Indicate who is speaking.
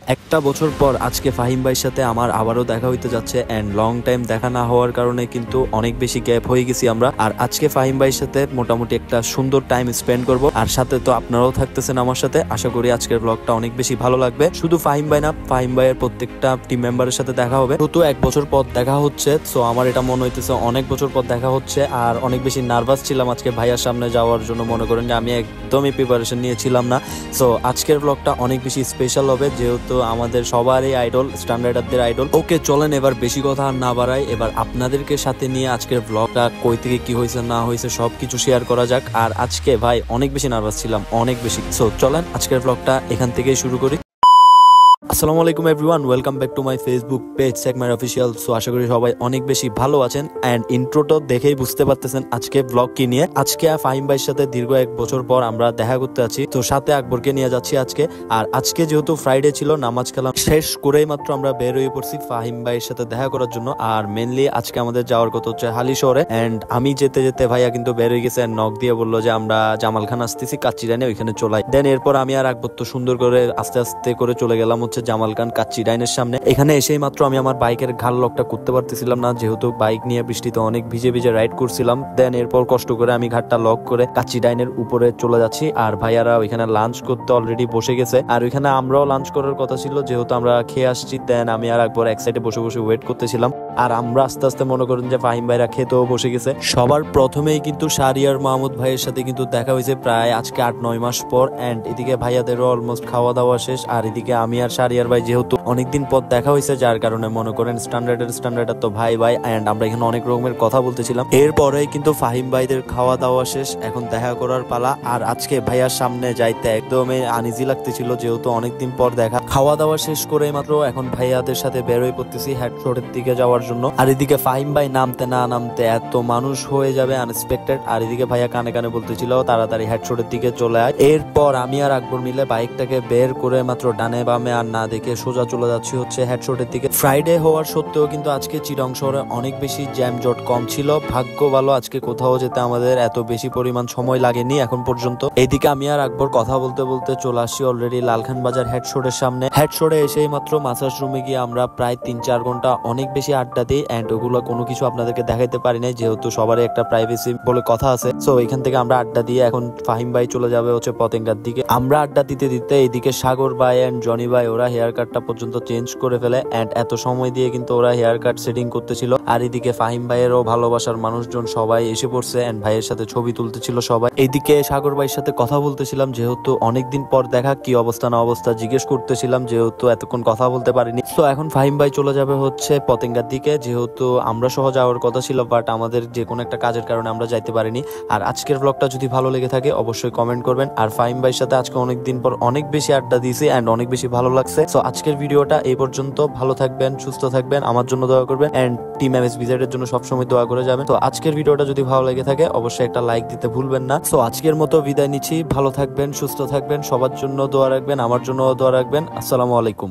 Speaker 1: একটা বছর পর আজকে ফাহিম ভাইয়ের সাথে আমার আবারও দেখা হইতে যাচ্ছে এন্ড লং টাইম দেখা না হওয়ার কারণে কিন্তু অনেক বেশি গ্যাপ হয়ে গেছি আমরা। আর আজকে ফাহিম ভাইয়ের সাথে মোটামুটি একটা সুন্দর টাইম স্পেন্ড করব, আর সাথে তো আপনারাও থাকতেছেন আমার সাথে। আশা করি আজকের ব্লগটা অনেক বেশি ভালো লাগবে। শুধু ফাহিম ভাই না, ফাহিম ভাইয়ের প্রত্যেকটা টিম মেম্বারের সাথে দেখা হবে। যেহেতু এক বছর পর দেখা হচ্ছে, সো আমার এটা মনে হইতেছে অনেক বছর পর দেখা হচ্ছে। আর অনেক বেশি নার্ভাস ছিলাম আজকে ভাইয়ার সামনে যাওয়ার জন্য। মনে করেন যে আমি একদমই প্রিপারেশন নিয়েছিলাম না। সো আজকের ব্লগটা অনেক বেশি স্পেশাল হবে, যেহেতু আমাদের সবারই আইডল, স্ট্যান্ডার্ডদের আইডল। ওকে চলেন এবার বেশি কথা আর না বাড়াই, এবার আপনাদেরকে সাথে নিয়ে আজকের ব্লগটা কই থেকে কি হয়েছে না হয়েছে সবকিছু শেয়ার করা যাক। আর আজকে ভাই অনেক বেশি নার্ভাস ছিলাম, অনেক বেশি। সো চলেন আজকের ব্লগটা এখান থেকেই শুরু করি। আসসালামু আলাইকুম everyone, welcome back to my Facebook page segment official. So আশা করি সবাই অনেক বেশি ভালো আছেন এন্ড ইন্ট্রোটা দেখেই বুঝতে পারতেছেন আজকে ব্লগ কি নিয়ে। আজকে ফাহিম ভাইয়ের সাথে দীর্ঘ এক বছর পর আমরা দেখা করতে আছি, তো সাথে আকবরকে নিয়ে যাচ্ছি আজকে। আর আজকে যেহেতু ফ্রাইডে ছিল, নামাজ কালাম শেষ করেই মাত্র আমরা বের হয়ে পড়ছি ফাহিম ভাইয়ের সাথে দেখা করার জন্য। আর মেনলি আজকে আমাদের যাওয়ার কথা হচ্ছে হালি শহরে। এন্ড আমি যেতে যেতে ভাইয়া কিন্তু বের হয়ে গেছে, নক দিয়ে বললো যে আমরা জামাল খান আসতেছি কাচ্চিরানে, ওইখানে চলাই। দেন এরপর আমি আর আকবর তো সুন্দর করে আস্তে আস্তে করে চলে গেলাম হচ্ছে জামাল খান কাচ্চিরাইনের সামনে। এখানে এসেই মাত্র আমি আমার বাইকের ঘাল লকটা করতে পারতেছিলাম না, যেহেতু বাইক নিয়ে বৃষ্টিতে অনেক ভিজে ভিজে রাইড করছিলাম। দেন এরপর কষ্ট করে আমি ঘাটটা লক করে কাচ্চিরাইনের উপরে চলে যাচ্ছি। আর ভাইয়ারা ওইখানে লাঞ্চ করতে অলরেডি বসে গেছে, আর ওইখানে আমরাও লাঞ্চ করার কথা ছিল, যেহেতু আমরা খেয়ে আসছি। দেন আমি আর একবার এক সাইডে বসে বসে ওয়েট করতেছিলাম। আর আমরা আস্তে আস্তে মনে করেন যে ফাহিম ভাইরা খেতেও বসে গেছে। সবার প্রথমেই কিন্তু শাহরিয়ার মাহমুদ ভাইয়ের সাথে কিন্তু দেখা হয়েছে প্রায় আজকে 8-9 মাস পর। এন্ড এদিকে ভাইয়াদেরও অলমোস্ট খাওয়া দাওয়া শেষ। আর এদিকে আমি আর শাহরিয়ার ভাই যেহেতু অনেকদিন পর দেখা হয়েছে, যার কারণে মনে করেন স্ট্যান্ডার্ড তো ভাই ভাই। এন্ড আমরা এখানে অনেক রকমের কথা বলতেছিলাম। এরপরে কিন্তু ফাহিম ভাইদের খাওয়া দাওয়া শেষ, এখন দেখা করার পালা। আর আজকে ভাইয়ার সামনে যাইতে একদমই আনইজি লাগতেছিল, যেহেতু অনেকদিন পর দেখা। খাওয়া দাওয়া শেষ করে মাত্র এখন ভাইয়াদের সাথে বেরোয় পড়তেছি হেডশটের দিকে যাওয়ার জন্য। আর এদিকে ফাহিম ভাই নামতে না নামতে এত মানুষ হয়ে যাবে আনএক্সপেক্টেড। আর এদিকে ভাইয়া কানে কানে বলতেছিল তাড়াতাড়ি হেডশটের দিকে চলে আয়। এরপর আমি আর আকবর মিলে বাইকটাকে বের করে মাত্র ডানে বামে আর না দেখে সোজা চলে যাচ্ছি হচ্ছে হেডশটের দিকে। ফ্রাইডে হওয়ার সত্ত্বেও কিন্তু আজকে চিটাগং শহরে অনেক বেশি জ্যাম জট কম ছিল। ভাগ্য ভালো আজকে কোথাও যেতে আমাদের এত বেশি পরিমাণ সময় লাগেনি এখন পর্যন্ত। এইদিকে আমি আর আকবর কথা বলতে বলতে চলে আসছি অলরেডি লালখান বাজার হেডশটের সামনে। হেডশটে এসেই মাত্র মাসাজ রুমে গিয়ে আমরা প্রায় 3-4 ঘন্টা অনেক বেশি আড্ডা দিই। এন্ড ওগুলো কোনো কিছু আপনাদেরকে দেখাইতে পারি নাই, যেহেতু সবারই একটা প্রাইভেসি বলে কথা আছে। সো এখান থেকে আমরা আড্ডা দিয়ে এখন ফাহিম ভাই চলে যাবে হচ্ছে পতেঙ্গার দিকে। আমরা আড্ডা দিতে দিতে এইদিকে সাগর ভাই এন্ড জনি ভাই ওরা হেয়ার কাটটা পর্যন্ত চেঞ্জ করে ফেলে। এন্ড এত সময় দিয়ে কিন্তু ওরা হেয়ার কাট সেটিং করতেছিল। আর এদিকে ফাহিম ভাইয়েরও ভালোবাসার মানুষজন সবাই এসে পড়ছে এন্ড ভাইয়ের সাথে ছবি তুলতেছিল সবাই। এইদিকে সাগর ভাইয়ের সাথে কথা বলতেছিলাম, যেহেতু অনেকদিন পর দেখা, কি অবস্থা না অবস্থা জিজ্ঞেস করতেছিলাম, যেহেতু এতক্ষণ কথা বলতে পারিনি। তো এখন ফাহিম ভাই চলে যাবে হচ্ছে পতেঙ্গার দিকে, যেহেতু আমরা সহ যাওয়ার কথা ছিল, বাট আমাদের যে কোনো একটা কাজের কারণে আমরা যাইতে পারিনি। আর আজকের ব্লগটা যদি ভালো লেগে থাকে অবশ্যই কমেন্ট করবেন। আর ফাহিম ভাইয়ের সাথে আজকে অনেকদিন পর অনেক বেশি আড্ডা দিয়েছি এন্ড অনেক বেশি ভালো লাগছে। তো আজকের ভিডিওটা এই পর্যন্ত। ভালো থাকবেন, সুস্থ থাকবেন, আমার জন্য দোয়া করবেন এন্ড টিম MSBZ এর জন্য সবসময় দোয়া করে যাবেন। তো আজকের ভিডিওটা যদি ভালো লেগে থাকে অবশ্যই একটা লাইক দিতে ভুলবেন না। তো আজকের মতো বিদায় নিচ্ছি। ভালো থাকবেন, সুস্থ থাকবেন, সবার জন্য দোয়া রাখবেন, আমার জন্য দোয়া রাখবেন। আসসালামু আলাইকুম।